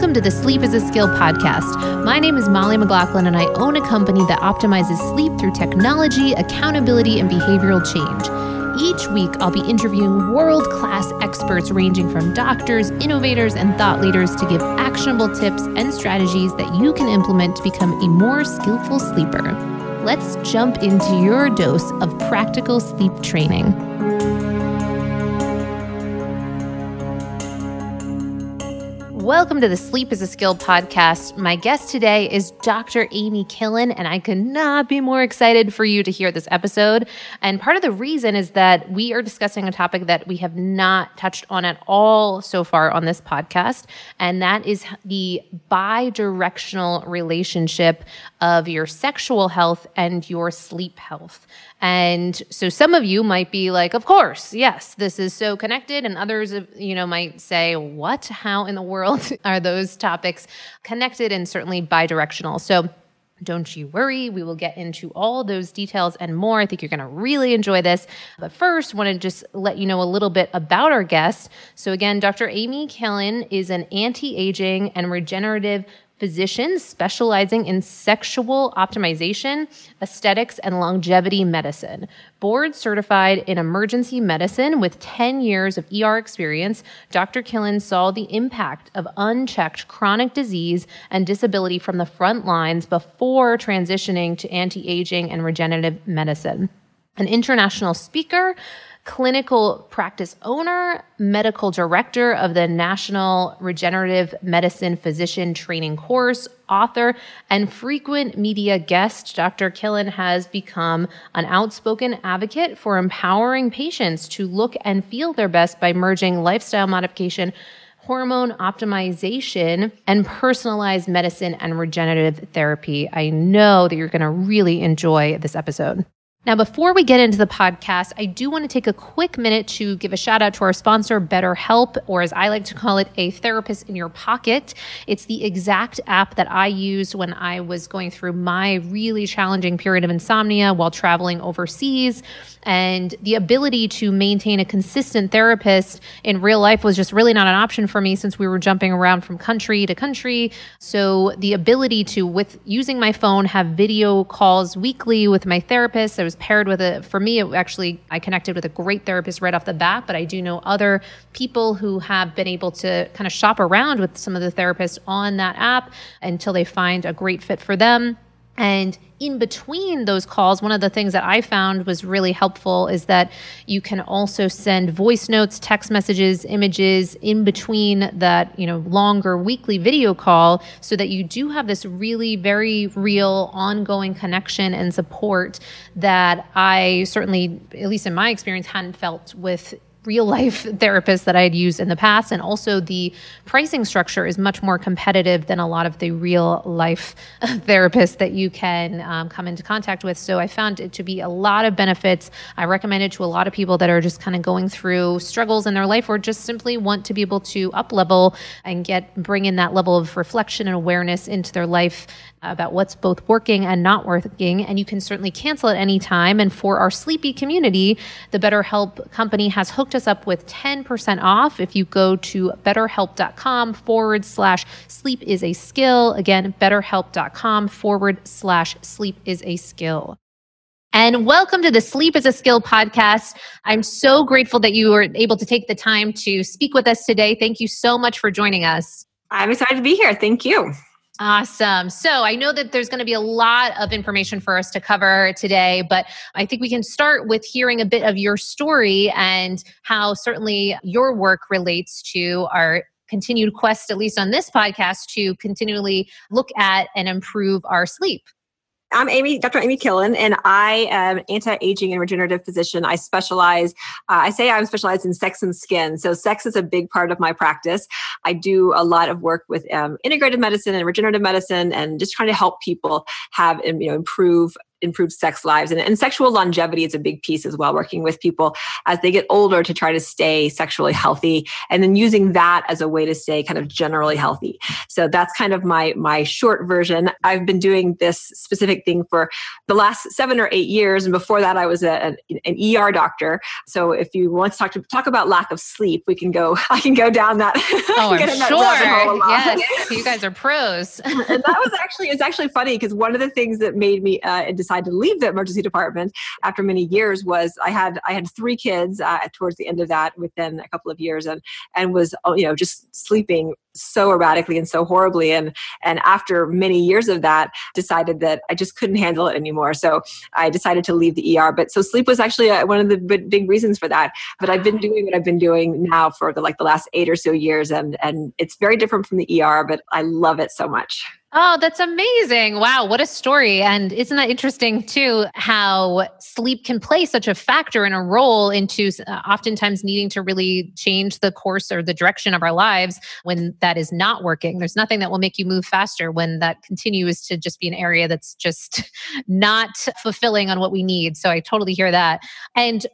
Welcome to the Sleep is a Skill podcast. My name is Molly McLaughlin, and I own a company that optimizes sleep through technology, accountability, and behavioral change. Each week, I'll be interviewing world-class experts ranging from doctors, innovators, and thought leaders to give actionable tips and strategies that you can implement to become a more skillful sleeper. Let's jump into your dose of practical sleep training. Welcome to the Sleep is a Skill podcast. My guest today is Dr. Amy Killen, and I could not be more excited for you to hear this episode. And part of the reason is that we are discussing a topic that we have not touched on at all so far on this podcast, and that is the bidirectional relationship of your sexual health and your sleep health. And so some of you might be like, of course, yes, this is so connected. And others, might say, what? How in the world are those topics connected and certainly bidirectional? So don't you worry. We will get into all those details and more. I think you're going to really enjoy this. But first, I want to just let you know a little bit about our guest. So again, Dr. Amy Killen is an anti-aging and regenerative physician specializing in sexual optimization, aesthetics, and longevity medicine. Board certified in emergency medicine with 10 years of ER experience, Dr. Killen saw the impact of unchecked chronic disease and disability from the front lines before transitioning to anti-aging and regenerative medicine. An international speaker, clinical practice owner, medical director of the National Regenerative Medicine Physician Training Course, author, and frequent media guest, Dr. Killen has become an outspoken advocate for empowering patients to look and feel their best by merging lifestyle modification, hormone optimization, and personalized medicine and regenerative therapy. I know that you're going to really enjoy this episode. Now, before we get into the podcast, I do want to take a quick minute to give a shout out to our sponsor, BetterHelp, or as I like to call it, a therapist in your pocket. It's the exact app that I used when I was going through my really challenging period of insomnia while traveling overseas. And the ability to maintain a consistent therapist in real life was just really not an option for me since we were jumping around from country to country. So the ability to, with using my phone, have video calls weekly with my therapist. I was paired with I connected with a great therapist right off the bat, but I do know other people who have been able to kind of shop around with some of the therapists on that app until they find a great fit for them. And in between those calls, one of the things that I found was really helpful is that you can also send voice notes, text messages, images in between that, longer weekly video call so that you do have this really very real ongoing connection and support that I certainly, at least in my experience, hadn't felt with real life therapists that I had used in the past. And also the pricing structure is much more competitive than a lot of the real life therapists that you can come into contact with. So I found it to be a lot of benefits. I recommend it to a lot of people that are just kind of going through struggles in their life or just simply want to be able to up level and bring in that level of reflection and awareness into their life about what's both working and not working. And you can certainly cancel at any time. And for our sleepy community, the BetterHelp company has hooked us up with 10% off if you go to betterhelp.com/sleep is a skill. Again, betterhelp.com/sleep is a skill. And welcome to the Sleep is a Skill podcast. I'm so grateful that you were able to take the time to speak with us today. Thank you so much for joining us. I'm excited to be here. Thank you. Awesome. So I know that there's going to be a lot of information for us to cover today, but I think we can start with hearing a bit of your story and how certainly your work relates to our continued quest, at least on this podcast, to continually look at and improve our sleep. I'm Dr. Amy Killen, and I am an anti-aging and regenerative physician. I'm specialized in sex and skin. So sex is a big part of my practice. I do a lot of work with integrative medicine and regenerative medicine and just trying to help people have, improve improved sex lives. And sexual longevity is a big piece as well, working with people as they get older to try to stay sexually healthy, and then using that as a way to stay kind of generally healthy. So that's kind of my short version. I've been doing this specific thing for the last 7 or 8 years. And before that, I was an ER doctor. So if you want to talk about lack of sleep, I can go down that. Oh, I'm sure. Yes. You guys are pros. And that it's actually funny because one of the things that made me decide to leave the emergency department after many years was I had 3 kids towards the end of that within a couple of years, and was just sleeping so erratically and so horribly. And after many years of that, decided that I just couldn't handle it anymore. So I decided to leave the ER. But so sleep was actually one of the big reasons for that. But I've been doing what I've been doing now for the last 8 or so years. And it's very different from the ER, but I love it so much. Oh, that's amazing. Wow, what a story. And isn't that interesting too, how sleep can play such a factor and a role into oftentimes needing to really change the course or the direction of our lives when that is not working. There's nothing that will make you move faster when that continues to just be an area that's just not fulfilling on what we need. So I totally hear that. And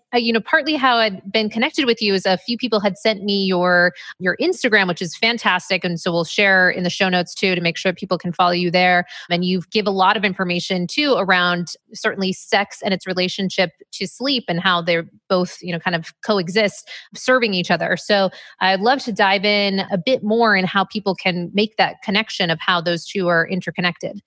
partly how I'd been connected with you is a few people had sent me your Instagram, which is fantastic. And so we'll share in the show notes too, to make sure people can follow you there. And you give a lot of information too around certainly sex and its relationship to sleep and how they're both, kind of coexist, serving each other. So I'd love to dive in a bit more in how people can make that connection of how those two are interconnected.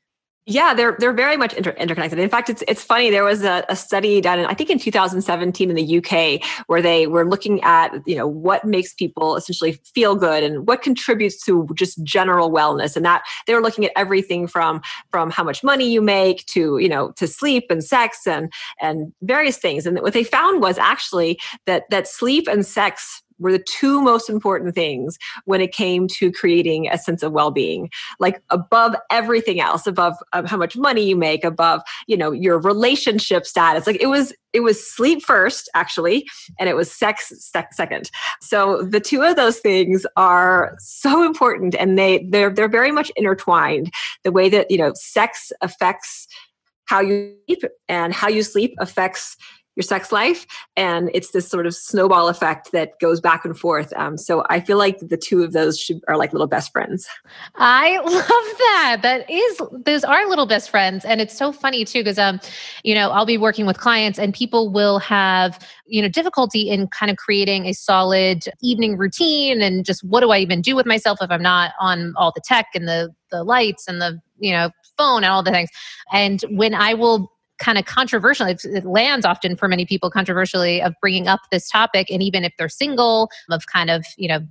Yeah, they're very much interconnected. In fact, it's funny. There was a study done, I think in 2017 in the UK, where they were looking at what makes people essentially feel good and what contributes to just general wellness, and that they were looking at everything from how much money you make to to sleep and sex and various things. And what they found was actually that sleep and sex were the 2 most important things when it came to creating a sense of well-being, like above everything else, above how much money you make, above, your relationship status. Like it was sleep first, actually, and it was sex second. So the 2 of those things are so important, and they're very much intertwined. The way that, sex affects how you sleep, and how you sleep affects your sex life. And it's this sort of snowball effect that goes back and forth. So I feel like the 2 of those are like little best friends. I love that. Those are little best friends. And it's so funny too, because, I'll be working with clients and people will have, difficulty in kind of creating a solid evening routine. And just, what do I even do with myself if I'm not on all the tech and the lights and the, phone and all the things. And when I will kind of controversial, it lands often for many people controversially, of bringing up this topic. And even if they're single, of kind of,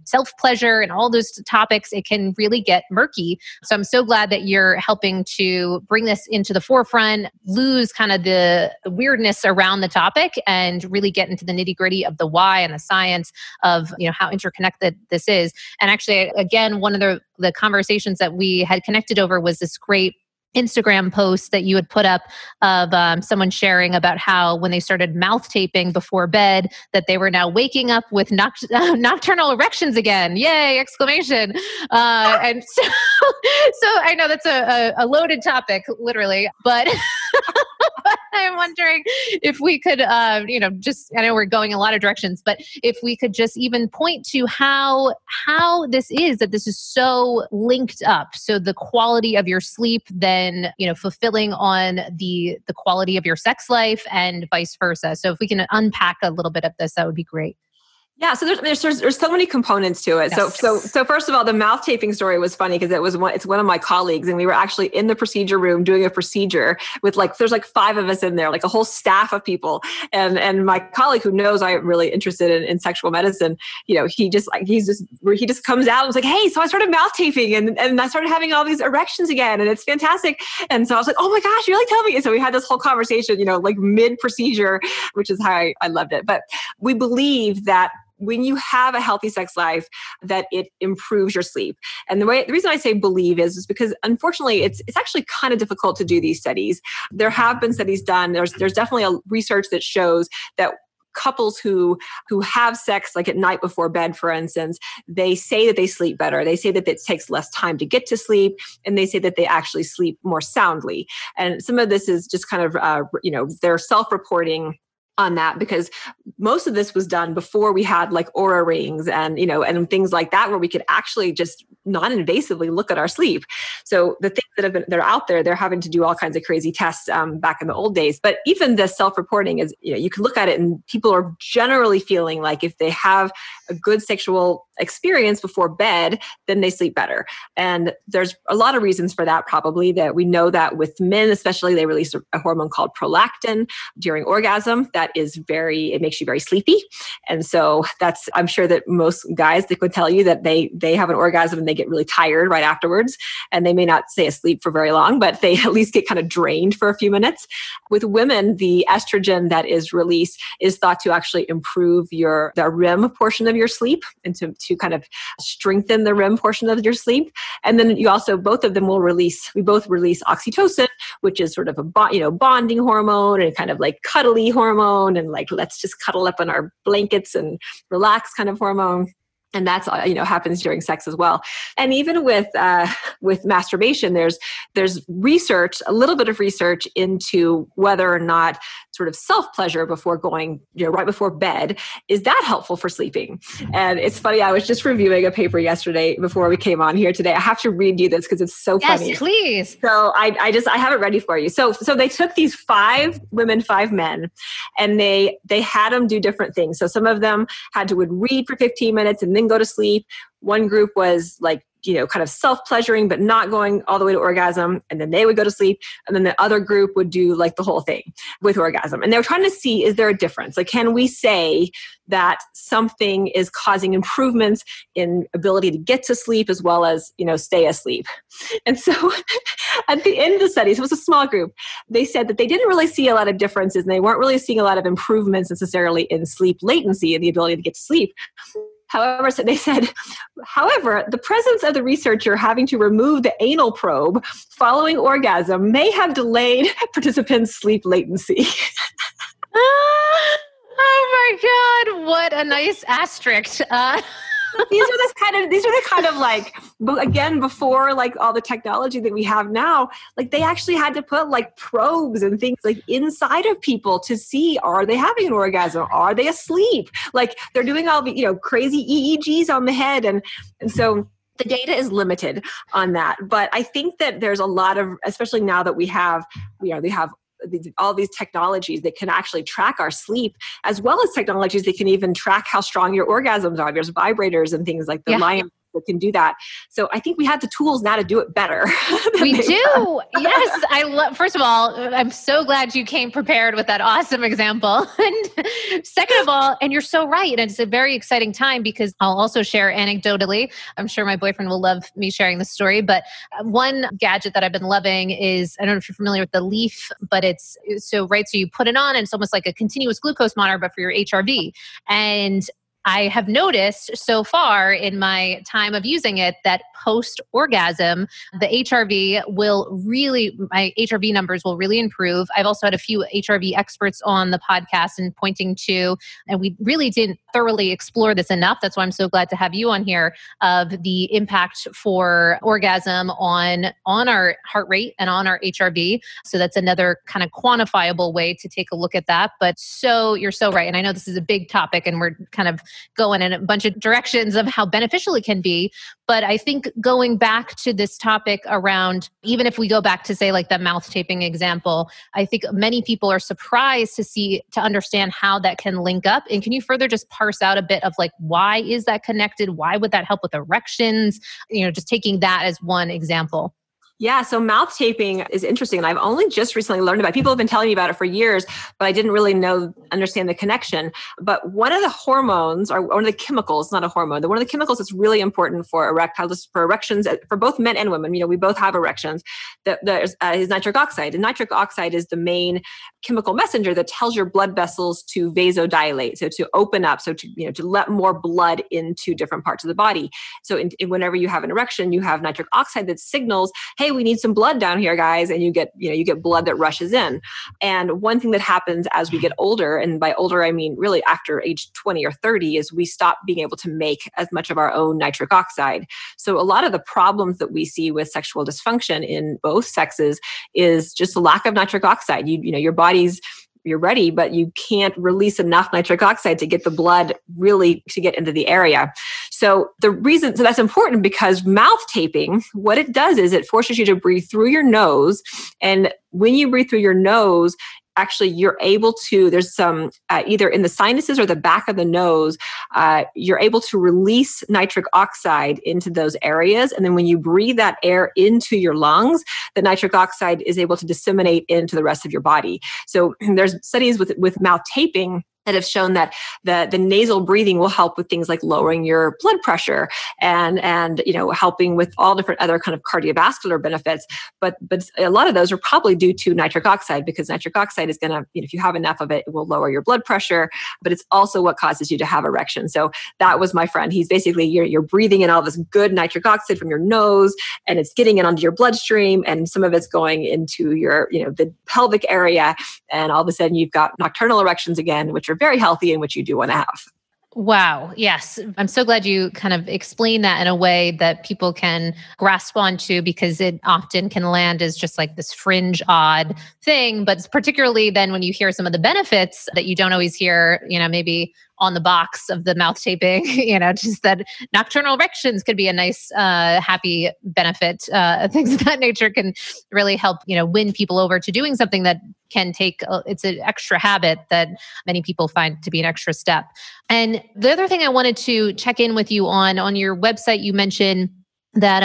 self-pleasure and all those topics, it can really get murky. So I'm so glad that you're helping to bring this into the forefront, lose kind of the weirdness around the topic, and really get into the nitty-gritty of the why and the science of, how interconnected this is. And actually, again, one of the conversations that we had connected over was this great Instagram post that you had put up of someone sharing about how when they started mouth taping before bed, that they were now waking up with nocturnal erections again. Yay! Exclamation. And so I know that's a loaded topic, literally, but I'm wondering if we could, I know we're going a lot of directions, but if we could just even point to how this is so linked up. So the quality of your sleep then, fulfilling on the quality of your sex life and vice versa. So if we can unpack a little bit of this, that would be great. Yeah, so there's so many components to it. Yes. So first of all, the mouth taping story was funny because it's one of my colleagues, and we were actually in the procedure room doing a procedure with there's 5 of us in there, like a whole staff of people, and my colleague, who knows I'm really interested in sexual medicine, he just comes out and was like, hey, so I started mouth taping and I started having all these erections again, and it's fantastic. And so I was like, oh my gosh, you really tell me. And so we had this whole conversation, mid procedure, which is how I loved it. But we believe that when you have a healthy sex life, that it improves your sleep. And the reason I say believe is because unfortunately it's actually kind of difficult to do these studies. There have been studies done. There's definitely a research that shows that couples who have sex like at night before bed, for instance, they say that they sleep better. They say that it takes less time to get to sleep, and they say that they actually sleep more soundly. And some of this is just kind of, they're self-reporting on that, because most of this was done before we had like Aura rings and things like that, where we could actually just non-invasively look at our sleep. So the things that are out there, they're having to do all kinds of crazy tests back in the old days. But even the self-reporting is, you can look at it and people are generally feeling like if they have a good sexual experience before bed, then they sleep better. And there's a lot of reasons for that, probably, that we know that with men, especially, they release a hormone called prolactin during orgasm. It makes you very sleepy. And so I'm sure that most guys, they could tell you that they have an orgasm and they get really tired right afterwards. And they may not stay asleep for very long, but they at least get kind of drained for a few minutes. With women, the estrogen that is released is thought to actually improve the REM portion of your sleep, and to kind of strengthen the REM portion of your sleep. And then both of them we both release oxytocin, which is sort of a bonding hormone and kind of like cuddly hormone, and like, let's just cuddle up in our blankets and relax kind of hormone. And that's, happens during sex as well. And even with masturbation, there's research, a little bit of research into whether or not sort of self-pleasure before going, right before bed, is that helpful for sleeping? And it's funny, I was just reviewing a paper yesterday before we came on here today. I have to read you this because it's so funny. Yes, please. So I have it ready for you. So they took these 5 women, 5 men, and they had them do different things. So some of them would read for 15 minutes and then go to sleep. One group was like, kind of self-pleasuring, but not going all the way to orgasm. And then they would go to sleep. And then the other group would do like the whole thing with orgasm. And they were trying to see, is there a difference? Like, can we say that something is causing improvements in ability to get to sleep as well as, stay asleep? And so at the end of the study, so it was a small group, they said that they didn't really see a lot of differences, and they weren't really seeing a lot of improvements necessarily in sleep latency and the ability to get to sleep. However, the presence of the researcher having to remove the anal probe following orgasm may have delayed participants' sleep latency. Oh my God, what a nice asterisk. These are the kind of like, again, before like all the technology that we have now, like they actually had to put like probes and things like inside of people to see, are they having an orgasm? Are they asleep? Like they're doing all the, crazy EEGs on the head. And so the data is limited on that. But I think that there's a lot of, especially now that we have all these technologies that can actually track our sleep, as well as technologies that can even track how strong your orgasms are. There's vibrators and things like the Lion that can do that. So I think we have the tools now to do it better. We do. Yes. First of all, I'm so glad you came prepared with that awesome example. And second of all, and you're so right. And it's a very exciting time, because I'll also share anecdotally, I'm sure my boyfriend will love me sharing this story, but one gadget that I've been loving is, I don't know if you're familiar with the Leaf, but so you put it on and it's almost like a continuous glucose monitor, but for your HRV. And I have noticed so far in my time of using it that post-orgasm, my HRV numbers will really improve. I've also had a few HRV experts on the podcast and pointing to, and we really didn't thoroughly explore this enough. That's why I'm so glad to have you on here, of the impact for orgasm on our heart rate and on our HRV. So that's another kind of quantifiable way to take a look at that. But you're so right. And I know this is a big topic and we're kind of going in a bunch of directions of how beneficial it can be. But I think going back to this topic around, even if we go back to say like the mouth taping example, I think many people are surprised to understand how that can link up. And can you further just parse out a bit of like, why is that connected? Why would that help with erections? Just taking that as one example. Yeah, so mouth taping is interesting. And I've only just recently learned about it. People have been telling me about it for years, but I didn't really understand the connection. But one of the hormones, or one of the chemicals, not a hormone, one of the chemicals that's really important for erections, for both men and women, we both have erections, is nitric oxide. And nitric oxide is the main chemical messenger that tells your blood vessels to vasodilate, so to open up, so to let more blood into different parts of the body. So whenever you have an erection, you have nitric oxide that signals, hey, hey, we need some blood down here, guys. And you get blood that rushes in. And one thing that happens as we get older, and by older, I mean really after age 20 or 30, is we stop being able to make as much of our own nitric oxide. So a lot of the problems that we see with sexual dysfunction in both sexes is just a lack of nitric oxide. Your body's you're ready, but you can't release enough nitric oxide to get the blood really to get into the area. So that's important because mouth taping, what it does is it forces you to breathe through your nose. And when you breathe through your nose, actually you're able to, there's some, either in the sinuses or the back of the nose, you're able to release nitric oxide into those areas. And then when you breathe that air into your lungs, the nitric oxide is able to disseminate into the rest of your body. So there's studies with mouth taping that have shown that the nasal breathing will help with things like lowering your blood pressure and helping with all different other kind of cardiovascular benefits. But a lot of those are probably due to nitric oxide, because nitric oxide is going to, if you have enough of it, it will lower your blood pressure, but it's also what causes you to have erections. So that was my friend. He's basically, you're breathing in all this good nitric oxide from your nose, and it's getting it onto your bloodstream, and some of it's going into your, the pelvic area. And all of a sudden you've got nocturnal erections again, which are very healthy and which you do want to have. Wow. Yes. I'm so glad you kind of explain that in a way that people can grasp onto, because it often can land as just like this fringe odd thing. But particularly then when you hear some of the benefits that you don't always hear, maybe on the box of the mouth taping, just that nocturnal erections could be a nice, happy benefit. Things of that nature can really help, win people over to doing something that can take, it's an extra habit that many people find to be an extra step. And the other thing I wanted to check in with you on your website, you mentioned that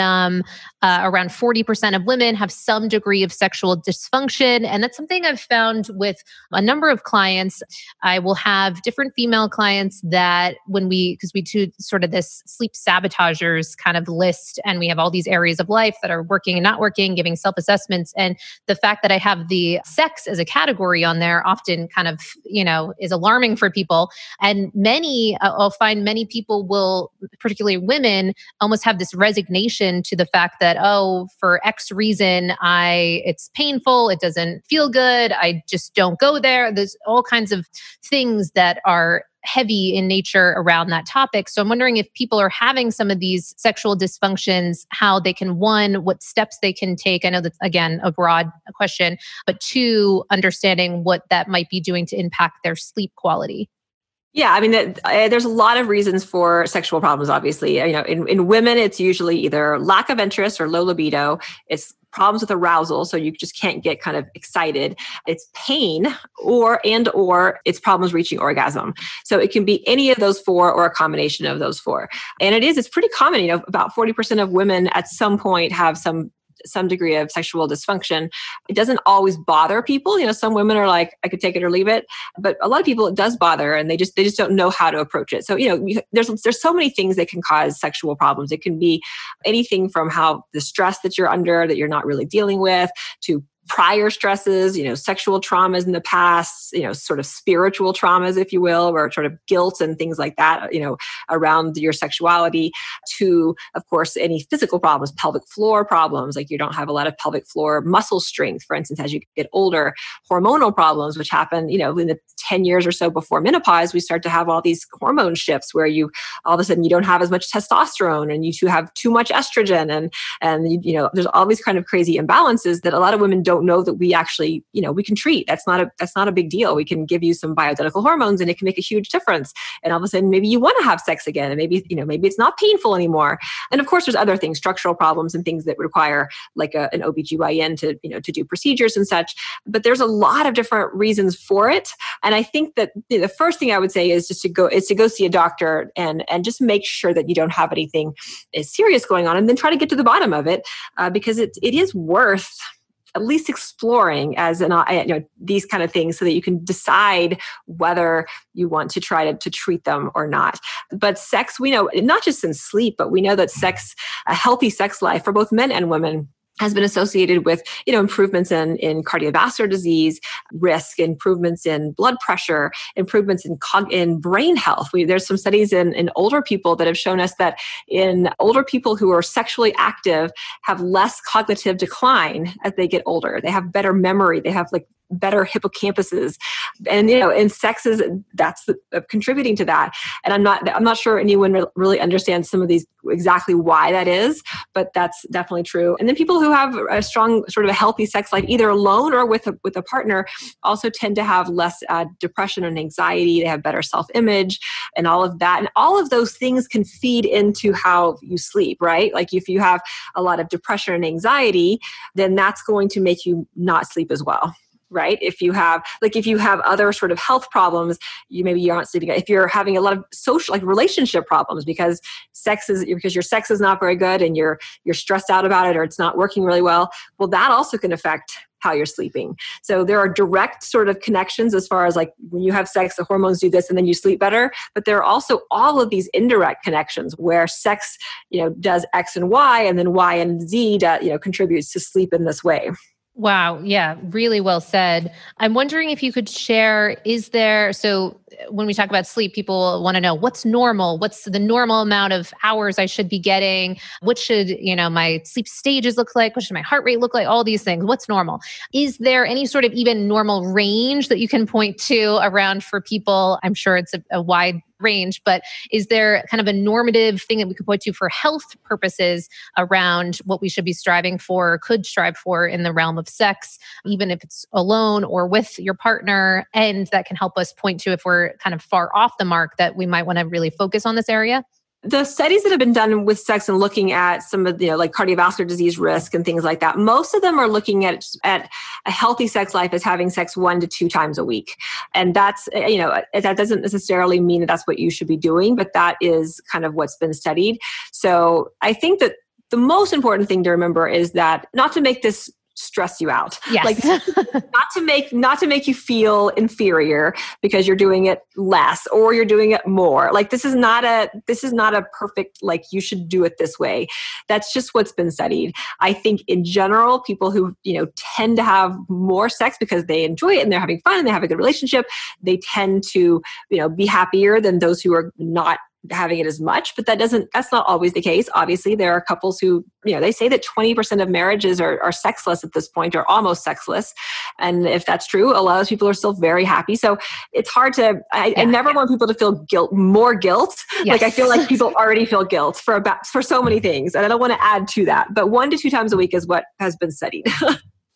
around 40% of women have some degree of sexual dysfunction. And that's something I've found with a number of clients. I will have different female clients that because we do sort of this sleep sabotagers kind of list, and we have all these areas of life that are working and not working, giving self-assessments. And the fact that I have the sex as a category on there often kind of, is alarming for people. And I'll find many people will, particularly women, almost have this resignation to the fact that, for X reason, it's painful, it doesn't feel good, I just don't go there. There's all kinds of things that are heavy in nature around that topic. So I'm wondering if people are having some of these sexual dysfunctions, how they can, one, what steps they can take. I know that's, again, a broad question, but two, understanding what that might be doing to impact their sleep quality. Yeah, I mean, there's a lot of reasons for sexual problems, obviously. In women, it's usually either lack of interest or low libido. It's problems with arousal, so you just can't get kind of excited. It's pain or it's problems reaching orgasm. So it can be any of those four or a combination of those four. And it's pretty common, about 40% of women at some point have some degree of sexual dysfunction. It doesn't always bother people. Some women are like, I could take it or leave it, but a lot of people it does bother, and they just don't know how to approach it. So, there's so many things that can cause sexual problems. It can be anything from how the stress that you're under that you're not really dealing with, to prior stresses, sexual traumas in the past, sort of spiritual traumas, if you will, or sort of guilt and things like that, around your sexuality, to, of course, any physical problems, pelvic floor problems, like you don't have a lot of pelvic floor muscle strength, for instance, as you get older, hormonal problems, which happen, in the 10 years or so before menopause, we start to have all these hormone shifts where all of a sudden you don't have as much testosterone, and you have too much estrogen, and there's all these kind of crazy imbalances that a lot of women don't know that we actually, we can treat. That's not a big deal. We can give you some bioidentical hormones, and it can make a huge difference. And all of a sudden, maybe you want to have sex again, and maybe it's not painful anymore. And of course, there's other things, structural problems and things that require like an OBGYN to do procedures and such. But there's a lot of different reasons for it. And I think that the first thing I would say is to go see a doctor and just make sure that you don't have anything serious going on, and then try to get to the bottom of it, because it is worth at least exploring as these kind of things, so that you can decide whether you want to try to treat them or not. But sex, we know, not just in sleep, but we know that a healthy sex life for both men and women has been associated with, improvements in cardiovascular disease risk, improvements in blood pressure, improvements in brain health. There's some studies in older people that have shown us that in older people who are sexually active have less cognitive decline as they get older. They have better memory. They have better hippocampuses, and sex that's contributing to that. And I'm not sure anyone really understands some of these exactly why that is, but that's definitely true. And then people who have a strong sort of a healthy sex life, either alone or with a partner, also tend to have less depression and anxiety. They have better self-image and all of that. And all of those things can feed into how you sleep, right? Like if you have a lot of depression and anxiety, then that's going to make you not sleep as well. Right? If you have other sort of health problems, you aren't sleeping. If you're having a lot of social, relationship problems because your sex is not very good and you're stressed out about it or it's not working really well, that also can affect how you're sleeping. So there are direct sort of connections as far as when you have sex, the hormones do this and then you sleep better. But there are also all of these indirect connections where sex, does X and Y, and then Y and Z, contributes to sleep in this way. Wow. Yeah. Really well said. I'm wondering if you could share, so when we talk about sleep, people want to know what's normal, what's the normal amount of hours I should be getting? What should, my sleep stages look like? What should my heart rate look like? All these things. What's normal? Is there any sort of even normal range that you can point to around for people? I'm sure it's a wide range, but is there kind of a normative thing that we could point to for health purposes around what we should be striving for, or could strive for in the realm of sex, even if it's alone or with your partner? And that can help us point to if we're kind of far off the mark that we might want to really focus on this area? The studies that have been done with sex and looking at some of the, cardiovascular disease risk and things like that, most of them are looking at a healthy sex life as having sex 1 to 2 times a week. And that's, that doesn't necessarily mean that that's what you should be doing, but that is kind of what's been studied. So I think that the most important thing to remember is that not to make this stress you out. Yes. not to make you feel inferior because you're doing it less or you're doing it more. This is not a perfect, you should do it this way. That's just what's been studied. I think in general, people who, tend to have more sex because they enjoy it and they're having fun and they have a good relationship, they tend to, be happier than those who are not having it as much, but that's not always the case. Obviously, there are couples who, they say that 20% of marriages are sexless at this point, or almost sexless. And if that's true, a lot of people are still very happy. So it's hard to, I never want people to feel more guilt. Yes. I feel like people already feel guilt for so many things. And I don't want to add to that, but 1 to 2 times a week is what has been studied.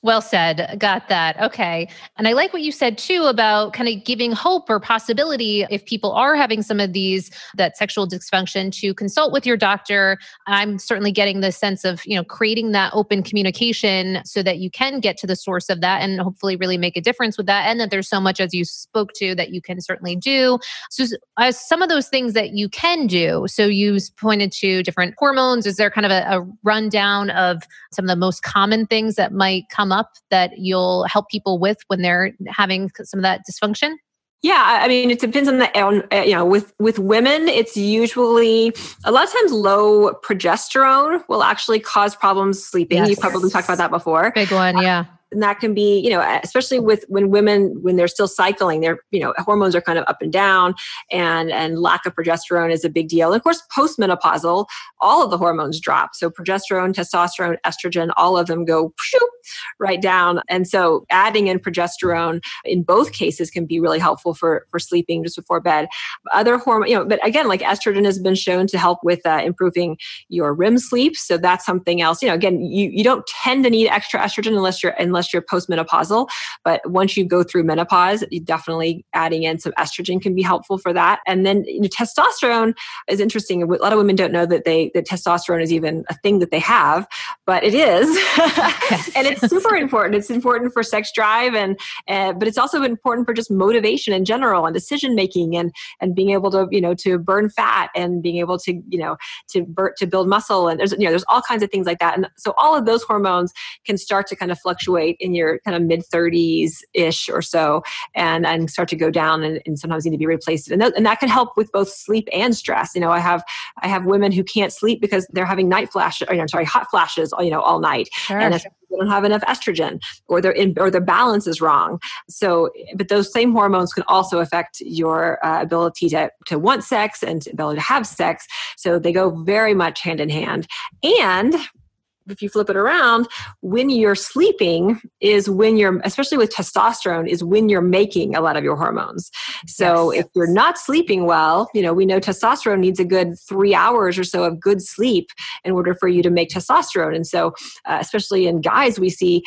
Well said. Got that. Okay. And I like what you said too about kind of giving hope or possibility if people are having some of that sexual dysfunction, to consult with your doctor. I'm certainly getting the sense of, creating that open communication so that you can get to the source of that and hopefully really make a difference with that. And that there's so much, as you spoke to, that you can certainly do. So some of those things that you can do. So you pointed to different hormones. Is there kind of a rundown of some of the most common things that might come up that you'll help people with when they're having some of that dysfunction? Yeah, I mean, it depends with women, it's usually a lot of times low progesterone will actually cause problems sleeping. Yes. You probably talked about that before. Big one, yeah. And that can be, especially when women, when they're still cycling, their, hormones are kind of up and down, and lack of progesterone is a big deal. And of course, postmenopausal, all of the hormones drop. So progesterone, testosterone, estrogen, all of them go right down. And so adding in progesterone in both cases can be really helpful for sleeping just before bed. Other hormone, but again, estrogen has been shown to help with improving your REM sleep. So that's something else. Again, you don't tend to need extra estrogen unless you're postmenopausal. But once you go through menopause, you definitely adding in some estrogen can be helpful for that. And then testosterone is interesting. A lot of women don't know that testosterone is even a thing that they have, but it is. Yes. And it's super important. It's important for sex drive, but it's also important for just motivation in general and decision making, and being able to to burn fat, and being able to to build muscle. And there's all kinds of things like that. And so all of those hormones can start to kind of fluctuate right, in your kind of mid-30s-ish or so, and start to go down and sometimes need to be replaced. And that can help with both sleep and stress. I have women who can't sleep because they're having hot flashes, all night. Sure. And they don't have enough estrogen, or their balance is wrong. So, but those same hormones can also affect your ability to want sex and ability to have sex. So they go very much hand in hand. And if you flip it around, when you're sleeping is when especially with testosterone, is when you're making a lot of your hormones. So if you're not sleeping well, we know testosterone needs a good 3 hours or so of good sleep in order for you to make testosterone. And so, especially in guys, we see,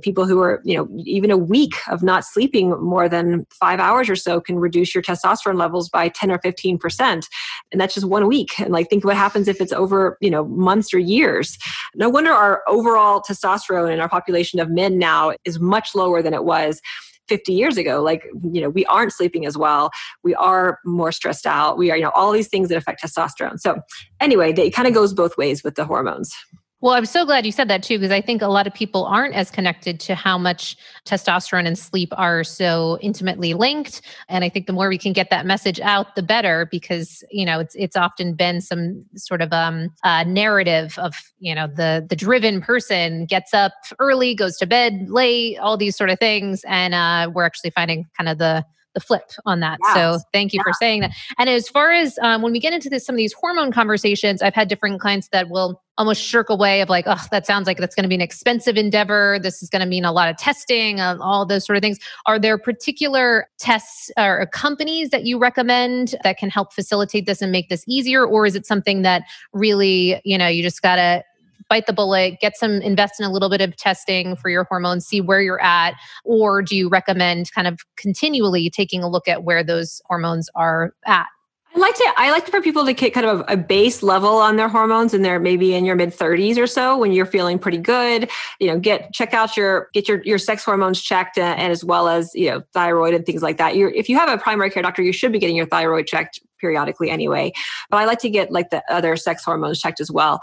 people who are, even a week of not sleeping more than 5 hours or so can reduce your testosterone levels by 10 or 15%. And that's just 1 week. And think what happens if it's over, months or years. No wonder our overall testosterone in our population of men now is much lower than it was 50 years ago. We aren't sleeping as well. We are more stressed out. We are, all these things that affect testosterone. So anyway, it kind of goes both ways with the hormones. Well, I'm so glad you said that too, because I think a lot of people aren't as connected to how much testosterone and sleep are so intimately linked. And I think the more we can get that message out, the better, because, it's often been some sort of narrative of, the driven person gets up early, goes to bed late, all these sort of things. And we're actually finding kind of the flip on that. Yes. So thank you for saying that. And as far as when we get into some of these hormone conversations, I've had different clients that will almost shirk away of that sounds like that's going to be an expensive endeavor. This is going to mean a lot of testing, all those sort of things. Are there particular tests or companies that you recommend that can help facilitate this and make this easier? Or is it something that really, you just got to bite the bullet, invest in a little bit of testing for your hormones, see where you're at? Or do you recommend kind of continually taking a look at where those hormones are at? I like for people to get kind of a base level on their hormones, and they're maybe in your mid-30s or so when you're feeling pretty good. Check out get your sex hormones checked, and as well as thyroid and things like that. If you have a primary care doctor, you should be getting your thyroid checked periodically anyway. But I like to get the other sex hormones checked as well.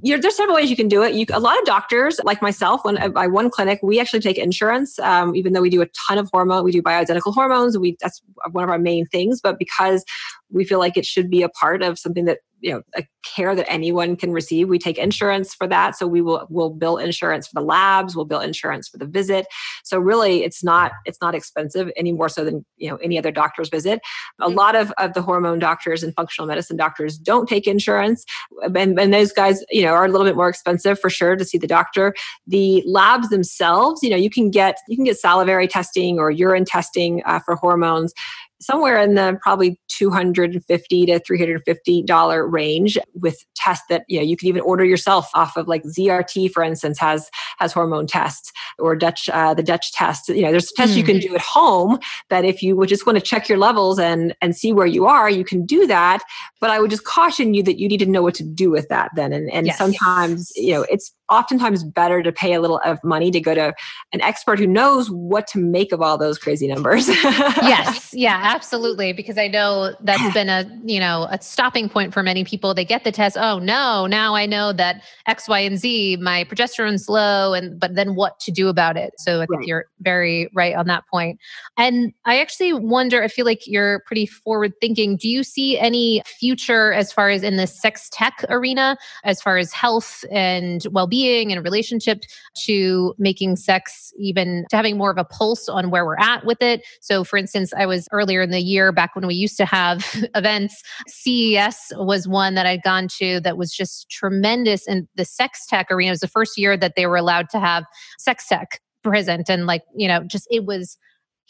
There's several ways you can do it. A lot of doctors, like myself, when I one clinic, we actually take insurance, even though we do a ton of hormone. We do bioidentical hormones. That's one of our main things. But because we feel like it should be a part of something that, a care that anyone can receive, we take insurance for that. So we'll bill insurance for the labs, we'll bill insurance for the visit. So really it's not expensive any more so than, any other doctor's visit. A lot of the hormone doctors and functional medicine doctors don't take insurance. And those guys, are a little bit more expensive for sure to see the doctor. The labs themselves, you can get salivary testing or urine testing for hormones somewhere in the probably $250 to $350 range, with tests that you could even order yourself off of ZRT, for instance, has hormone tests, or the Dutch test. There's tests you can do at home that if you would just want to check your levels and see where you are, you can do that. But I would just caution you that you need to know what to do with that then. And sometimes, it's oftentimes better to pay a little of money to go to an expert who knows what to make of all those crazy numbers. Yes. Yeah, absolutely. Because I know that's been a stopping point for many people. They get the test. Oh no, now I know that X, Y, and Z, my progesterone's low, but then what to do about it? So I think you're very right on that point. And I actually wonder, I feel like you're pretty forward thinking. Do you see any future as far as in the sex tech arena, as far as health and well-being and relationship to making sex, even to having more of a pulse on where we're at with it? So for instance, I was earlier in the year, back when we used to have events, CES was one that I'd gone to that was just tremendous in the sex tech arena. It was the first year that they were allowed to have sex tech present. And it was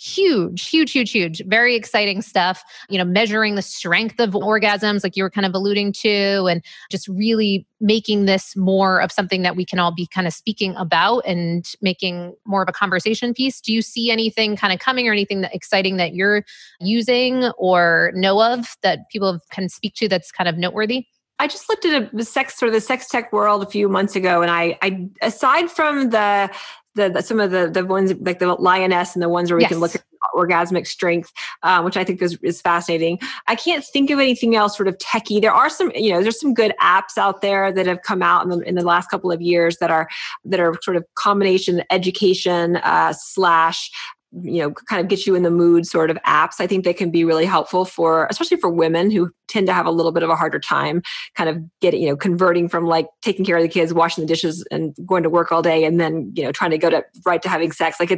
huge, very exciting stuff, measuring the strength of orgasms, like you were kind of alluding to, and just really making this more of something that we can all be kind of speaking about and making more of a conversation piece. Do you see anything kind of coming, or anything exciting that you're using or know of that people can speak to that's kind of noteworthy? I just looked at the sex tech world a few months ago, and I aside from some of the ones like the Lioness and the ones where we can look at orgasmic strength, which I think is fascinating. I can't think of anything else sort of techie. There are some, there's some good apps out there that have come out in the last couple of years that are sort of combination education slash kind of get you in the mood sort of apps. I think they can be really helpful especially for women who tend to have a little bit of a harder time kind of getting, converting from like taking care of the kids, washing the dishes and going to work all day. And then, trying to go right to having sex. Like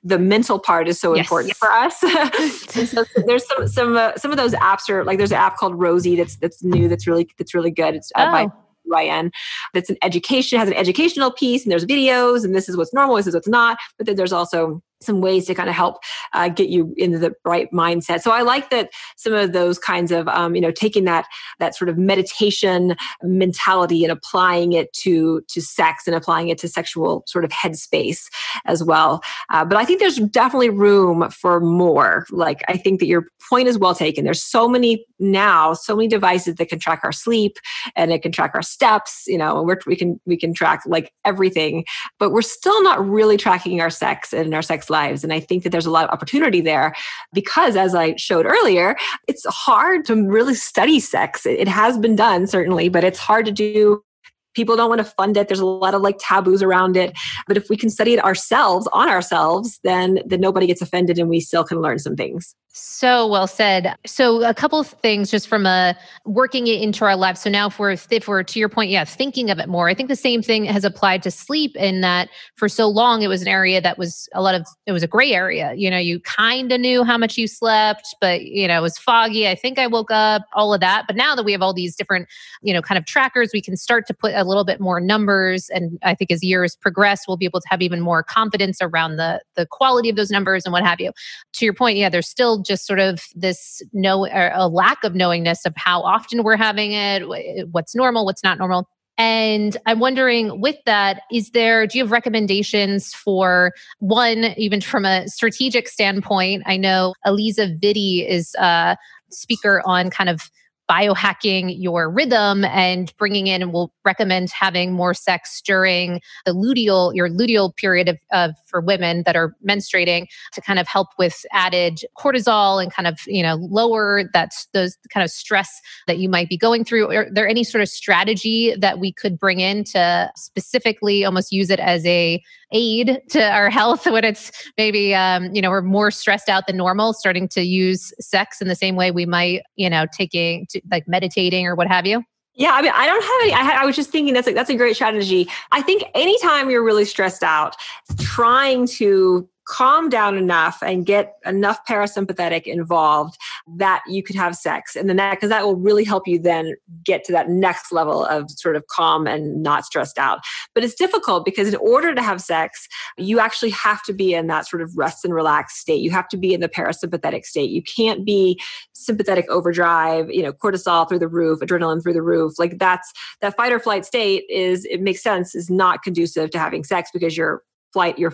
the mental part is so important for us. So there's some of those apps are like, there's an app called Rosie that's new. That's really good. It's by YN. That's an education, has an educational piece, and there's videos, and this is what's normal, this is what's not. But then there's also some ways to kind of help get you into the right mindset. So I like that some of those kinds of, taking that sort of meditation mentality and applying it to sex and applying it to sexual sort of headspace as well. But I think there's definitely room for more. Like, I think that your point is well taken. There's so many devices that can track our sleep and it can track our steps, and we can track like everything, but we're still not really tracking our sex and our sex lives. And I think that there's a lot of opportunity there because, as I showed earlier, it's hard to really study sex. It has been done, certainly, but it's hard to do. People don't want to fund it. There's a lot of like taboos around it. But if we can study it on ourselves, then nobody gets offended and we still can learn some things. So well said. So a couple of things just from working it into our lives. So now if we're to your point, thinking of it more, I think the same thing has applied to sleep in that for so long, it was an area that was it was a gray area. You kind of knew how much you slept, but it was foggy. I think I woke up, all of that. But now that we have all these different, kind of trackers, we can start to put a little bit more numbers. And I think as years progress, we'll be able to have even more confidence around the quality of those numbers and what have you. To your point, there's still just sort of this a lack of knowingness of how often we're having it, what's normal, what's not normal. And I'm wondering with that, do you have recommendations for one, even from a strategic standpoint? I know Aliza Vitti is a speaker on kind of biohacking your rhythm and bringing in, and we'll recommend having more sex during your luteal period of for women that are menstruating to kind of help with added cortisol and kind of, lower those kind of stress that you might be going through. Are there any sort of strategy that we could bring in to specifically almost use it as a aid to our health when it's maybe, we're more stressed out than normal, starting to use sex in the same way we might, taking to like meditating or what have you? Yeah, I mean, I don't have any. I was just thinking that's a great strategy. I think anytime you're really stressed out, trying to calm down enough and get enough parasympathetic involved that you could have sex. And then because that will really help you then get to that next level of sort of calm and not stressed out. But it's difficult because in order to have sex, you actually have to be in that sort of rest and relax state. You have to be in the parasympathetic state. You can't be sympathetic overdrive, cortisol through the roof, adrenaline through the roof. Like that fight or flight state it makes sense, is not conducive to having sex because you're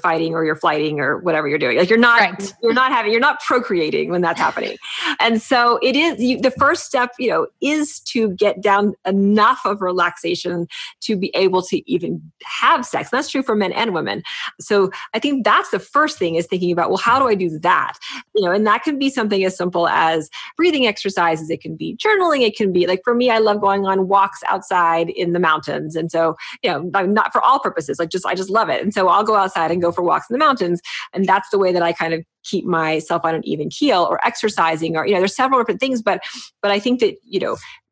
fighting or you're flighting or whatever you're doing. Like you're not procreating when that's happening. And so it is, the first step, is to get down enough of relaxation to be able to even have sex. And that's true for men and women. So I think that's the first thing, is thinking about, well, how do I do that? And that can be something as simple as breathing exercises. It can be journaling. It can be like, for me, I love going on walks outside in the mountains. And so, not for all purposes, I just love it. And so I'll go outside and go for walks in the mountains. And that's the way that I kind of keep myself on an even keel, or exercising, or, there's several different things, but I think that,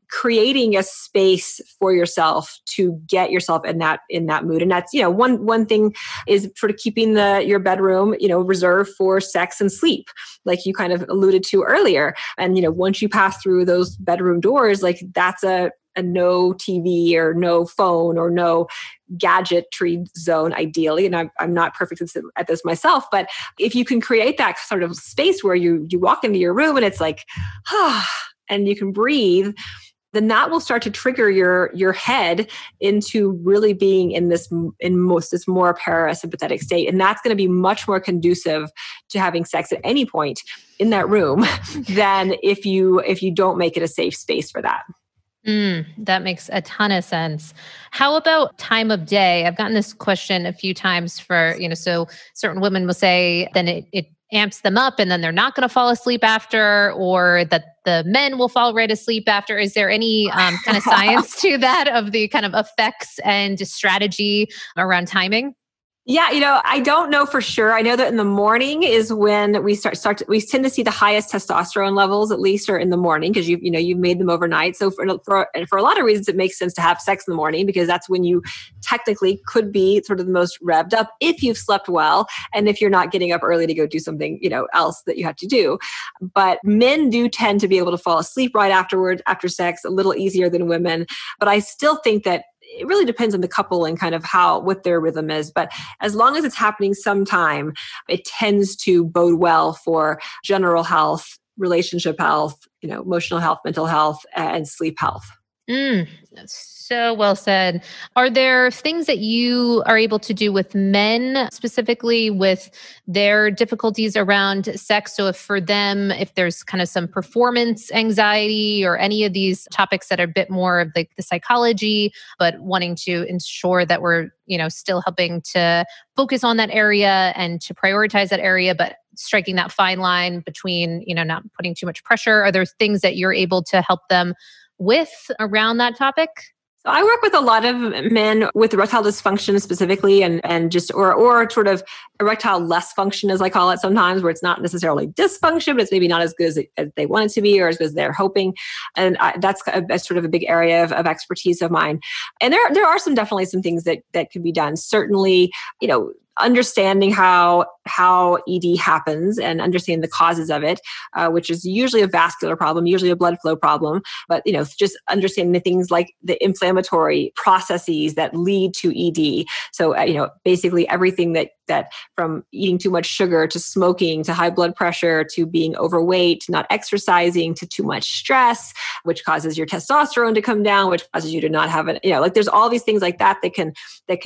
creating a space for yourself to get yourself in that mood. And that's, one thing is sort of keeping your bedroom, reserved for sex and sleep, like you kind of alluded to earlier. And, once you pass through those bedroom doors, like that's a no TV or no phone or no gadgetry zone, ideally. And I'm not perfect at this myself, but if you can create that sort of space where you walk into your room and it's like, and you can breathe, then that will start to trigger your head into really being in this more parasympathetic state. And that's going to be much more conducive to having sex at any point in that room than if you don't make it a safe space for that. That makes a ton of sense. How about time of day? I've gotten this question a few times so certain women will say then it amps them up and then they're not going to fall asleep after, or that the men will fall right asleep after? Is there any kind of science to that, of the kind of effects and strategy around timing? Yeah, I don't know for sure. I know that in the morning is when we we tend to see the highest testosterone levels, at least, are in the morning, because you've made them overnight. So for a lot of reasons, it makes sense to have sex in the morning, because that's when you technically could be sort of the most revved up if you've slept well and if you're not getting up early to go do something else that you have to do. But men do tend to be able to fall asleep right afterward, after sex, a little easier than women. But I still think that it really depends on the couple and kind of what their rhythm is. But as long as it's happening sometime, it tends to bode well for general health, relationship health, emotional health, mental health, and sleep health. So well said. Are there things that you are able to do with men, specifically with their difficulties around sex? So if there's kind of some performance anxiety or any of these topics that are a bit more of like the psychology, but wanting to ensure that we're, still helping to focus on that area and to prioritize that area, but striking that fine line between, not putting too much pressure. Are there things that you're able to help them with around that topic? So I work with a lot of men with erectile dysfunction specifically, and just or sort of erectile less function, as I call it sometimes, where it's not necessarily dysfunction, but it's maybe not as good as they want it to be or as good as they're hoping. And that's sort of a big area of expertise of mine. And there are definitely some things that can be done. Certainly, understanding how ED happens and understanding the causes of it, which is usually a vascular problem, usually a blood flow problem. But just understanding the things like the inflammatory processes that lead to ED. So basically everything that from eating too much sugar to smoking to high blood pressure to being overweight, not exercising, to too much stress, which causes your testosterone to come down, which causes you to not have there's all these things like that can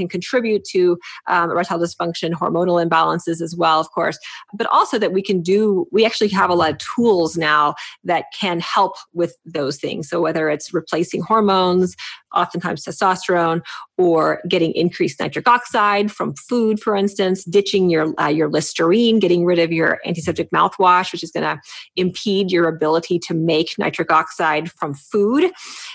contribute to erectile dysfunction, hormonal imbalances as well, of course, but also that we actually have a lot of tools now that can help with those things. So whether it's replacing hormones, oftentimes testosterone, or getting increased nitric oxide from food, for instance, ditching your Listerine, getting rid of your antiseptic mouthwash, which is going to impede your ability to make nitric oxide from food.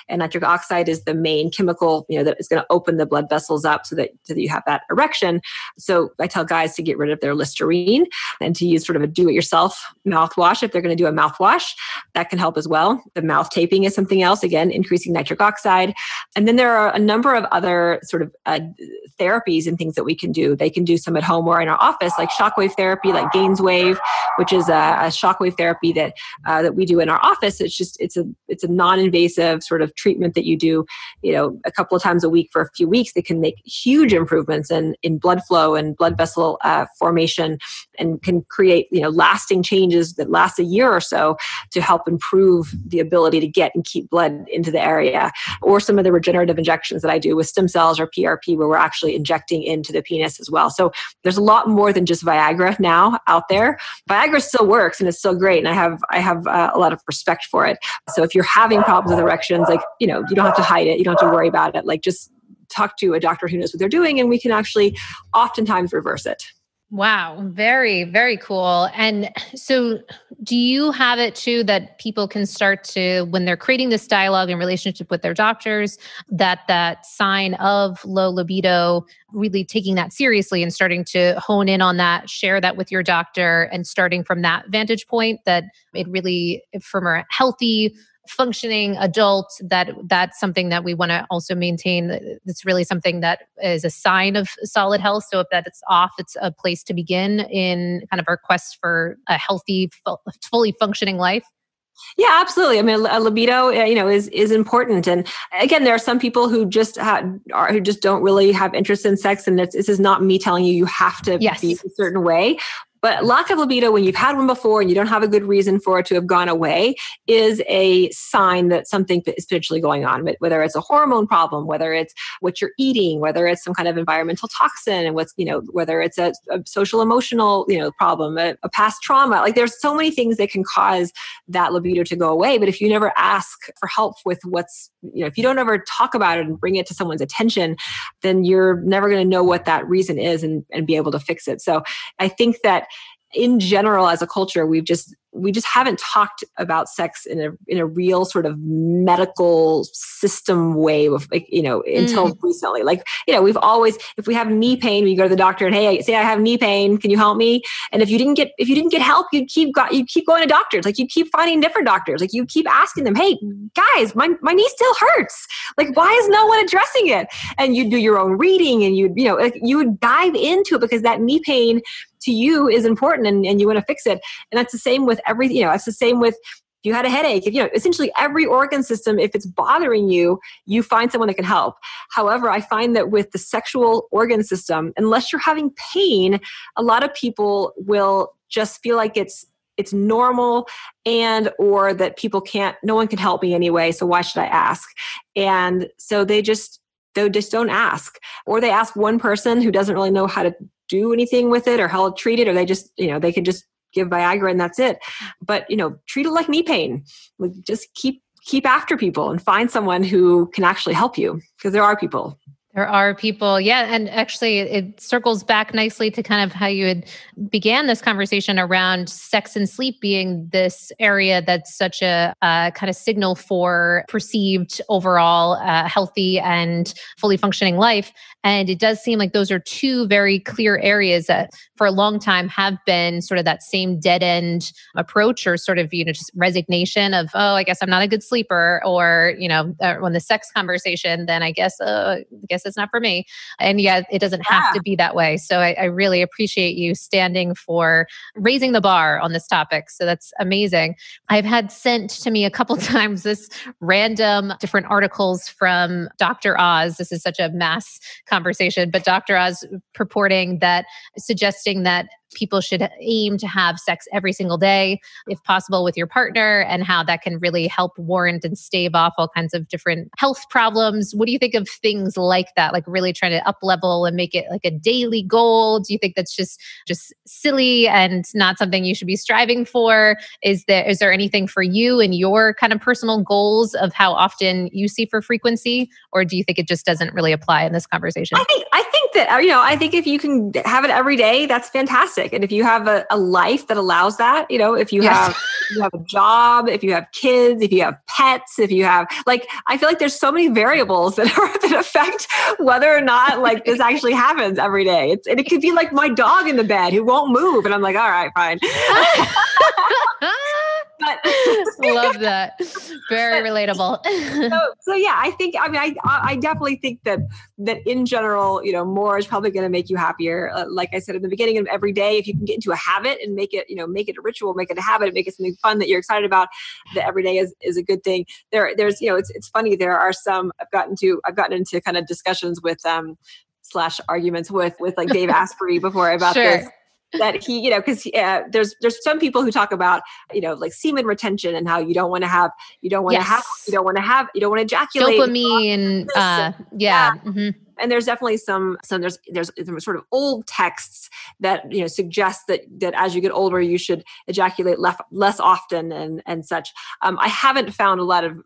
And nitric oxide is the main chemical, that is going to open the blood vessels up so that you have that erection. So I tell guys to get rid of their Listerine and to use sort of a do-it-yourself mouthwash if they're going to do a mouthwash. That can help as well. The mouth taping is something else, again, increasing nitric oxide. And then there are a number of other sort of therapies and things that we can do. They can do some at home or in our office, like shockwave therapy, like Gainswave, which is a shockwave therapy that we do in our office. It's a non-invasive sort of treatment that you do, a couple of times a week for a few weeks. That can make huge improvements in blood flow and blood vessel formation, and can create lasting changes that last a year or so to help improve the ability to get and keep blood into the area. Or some of the regenerative injections that I do with stem cells or PRP, where we're actually injecting into the penis as well. So there's a lot more than just Viagra now out there. Viagra still works and it's still great, and I have a lot of respect for it. So if you're having problems with erections, you don't have to hide it, you don't have to worry about it. Just talk to a doctor who knows what they're doing, and we can actually oftentimes reverse it. Wow. Very, very cool. And so do you have it too that people can start to, when they're creating this dialogue and relationship with their doctors, that sign of low libido, really taking that seriously and starting to hone in on that, share that with your doctor, and starting from that vantage point, that it really, from a healthy, functioning adult, that's something that we want to also maintain. It's really something that is a sign of solid health. So if that's off, it's a place to begin in kind of our quest for a healthy, fully functioning life. Yeah, absolutely. I mean, a libido, is important. And again, there are some people who just don't really have interest in sex. And this is not me telling you have to be a certain way. But lack of libido, when you've had one before and you don't have a good reason for it to have gone away, is a sign that something is potentially going on. Whether it's a hormone problem, whether it's what you're eating, whether it's some kind of environmental toxin, and whether it's a social emotional, problem, a past trauma. There's so many things that can cause that libido to go away. But if you never ask for help with if you don't ever talk about it and bring it to someone's attention, then you're never going to know what that reason is and be able to fix it. So I think that in general, as a culture, we just haven't talked about sex in a real sort of medical system way of, like, until recently. Like, we've always, if we have knee pain, we go to the doctor and, hey, say I have knee pain, can you help me? And if you didn't get help, you keep going to doctors. Like, you keep finding different doctors. Like, you keep asking them, hey guys, my knee still hurts. Like, why is no one addressing it? And you do your own reading, and you would dive into it because that knee pain to you is important, and you want to fix it. And that's the same with everything. That's the same with, if you had a headache, essentially every organ system, if it's bothering you, you find someone that can help. However, I find that with the sexual organ system, unless you're having pain, a lot of people will just feel like it's normal, or that no one can help me anyway, so why should I ask? And so they just don't ask, or they ask one person who doesn't really know how to do anything with it or how to treat it, or they just, they can just give Viagra and that's it. But, treat it like knee pain. Like, just keep after people and find someone who can actually help you, because there are people. There are people. Yeah. And actually it circles back nicely to kind of how you had began this conversation around sex and sleep being this area that's such a kind of signal for perceived overall healthy and fully functioning life. And it does seem like those are two very clear areas that for a long time have been sort of that same dead end approach, or sort of, just resignation of, oh, I guess I'm not a good sleeper, or, when the sex conversation, then I guess it's not for me. And yet it doesn't have to be that way. So I really appreciate you standing for raising the bar on this topic. So that's amazing. I've had sent to me a couple times this random different articles from Dr. Oz. This is such a mass conversation, but Dr. Oz suggesting that people should aim to have sex every single day, if possible, with your partner, and how that can really help warrant and stave off all kinds of different health problems. What do you think of things like that? Like, really trying to up level and make it like a daily goal? Do you think that's just silly and not something you should be striving for? Is there anything for you and your kind of personal goals of how often you see for frequency? Or do you think it just doesn't really apply in this conversation? I think that, I think if you can have it every day, that's fantastic. And if you have a life that allows that, if you have a job, if you have kids, if you have pets, if you have, like, I feel like there's so many variables that affect whether or not, like, this actually happens every day. And it could be like my dog in the bed who won't move, and I'm like, all right, fine. But love that. Very relatable. So yeah, I definitely think that in general, more is probably going to make you happier. Like I said in the beginning, of every day, if you can get into a habit and make it a ritual, make it a habit, make it something fun that you're excited about, that every day is a good thing. There's it's funny. There are some I've gotten into kind of discussions with / arguments with like Dave Asprey before about this. That he, because there's some people who talk about, like semen retention and how you don't want to ejaculate. Dopamine, Mm-hmm. And there's definitely there's sort of old texts that, suggest that as you get older, you should ejaculate less often and such. I haven't found a lot of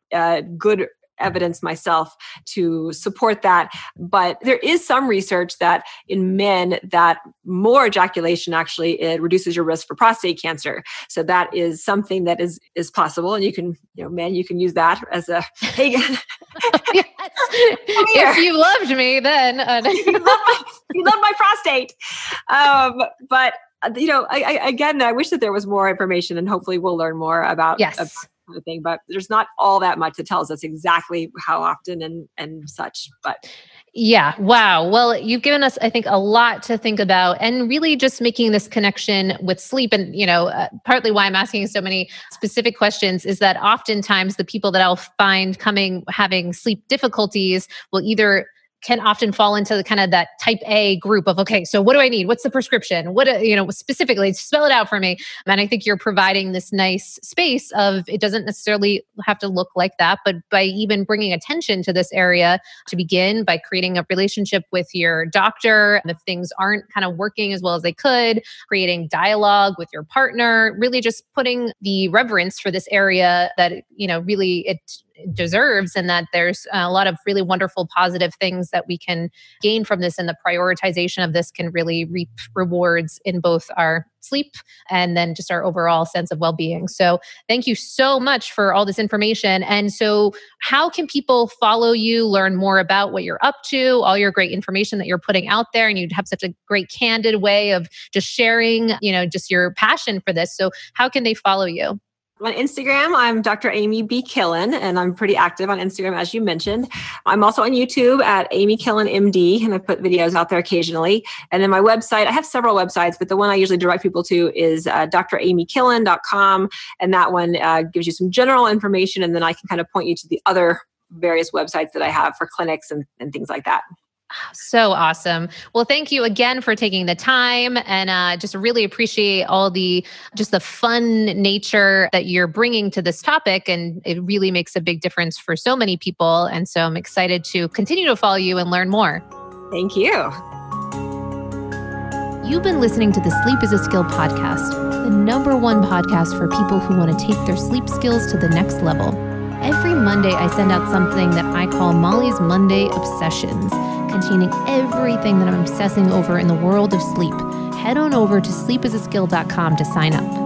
good evidence myself to support that. But there is some research that in men, that more ejaculation actually, it reduces your risk for prostate cancer. So that is something that is possible. And you can, men, you can use that as a, hey, yes. If you loved me, then you love my prostate. But I wish that there was more information, and hopefully we'll learn more about kind of thing, but there's not all that much that tells us exactly how often and such. But yeah. Wow. Well, you've given us, I think, a lot to think about, and really just making this connection with sleep. And, partly why I'm asking so many specific questions is that oftentimes the people that I'll find having sleep difficulties will either can often fall into the kind of that type A group of, okay, so what do I need? What's the prescription? What, specifically spell it out for me. And I think you're providing this nice space of, it doesn't necessarily have to look like that, but by even bringing attention to this area to begin, by creating a relationship with your doctor, and if things aren't kind of working as well as they could, creating dialogue with your partner, really just putting the reverence for this area that, really deserves, and that there's a lot of really wonderful positive things that we can gain from this, and the prioritization of this can really reap rewards in both our sleep and then just our overall sense of well-being. So thank you so much for all this information. And so how can people follow you, learn more about what you're up to, all your great information that you're putting out there? And you have such a great candid way of just sharing, just your passion for this. So how can they follow you? On Instagram, I'm Dr. Amy B. Killen, and I'm pretty active on Instagram, as you mentioned. I'm also on YouTube at Amy Killen MD, and I put videos out there occasionally. And then my website, I have several websites, but the one I usually direct people to is dramykillen.com. And that one gives you some general information, and then I can kind of point you to the other various websites that I have for clinics and things like that. So awesome. Well, thank you again for taking the time, and just really appreciate all the fun nature that you're bringing to this topic. And it really makes a big difference for so many people. And so I'm excited to continue to follow you and learn more. Thank you. You've been listening to the Sleep is a Skill podcast, the #1 podcast for people who want to take their sleep skills to the next level. Every Monday, I send out something that I call Molly's Monday Obsessions, containing everything that I'm obsessing over in the world of sleep. Head on over to sleepisaskill.com to sign up.